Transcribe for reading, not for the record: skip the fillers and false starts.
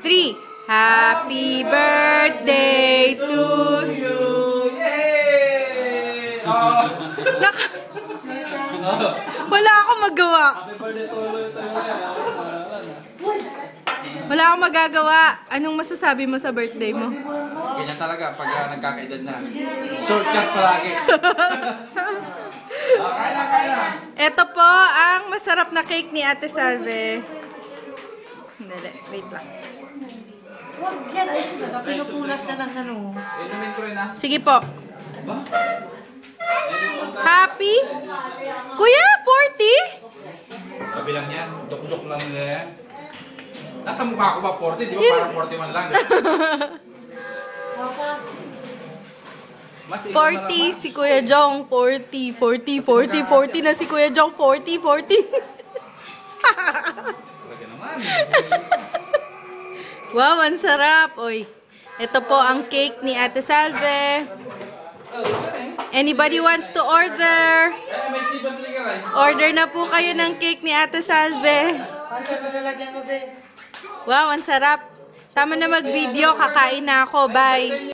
3. Happy birthday to you. Yay! Wala akong magawa. Wala akong magagawa. Anong masasabi mo sa birthday mo? Ganyan talaga pag nagkakaedad na. Shortcut palagi. Kaya. Ito po ang masarap na cake ni Ate Salve. Dali, wait lang. Huwag yan. Pinupunas na ng ano. Inumin ko rin Sige po. Happy? Kuya, 40? Sabi lang yan, dok-dok lang nila yan. Nasa mukha ko ba 40? Di ba parang 41 lang? 40 si Kuya Jong, 40 na si Kuya Jong, 40. Talaga naman. Wow, ang sarap. Oy, ito po ang cake ni Ate Salve. Anybody wants to order? May chibas rin ka rin. Order na po kayo ng cake ni Ate Salve. Pasa na lalagyan mo, be. Wow, ang sarap. Tama na mag-video, kakain na ako. Bye.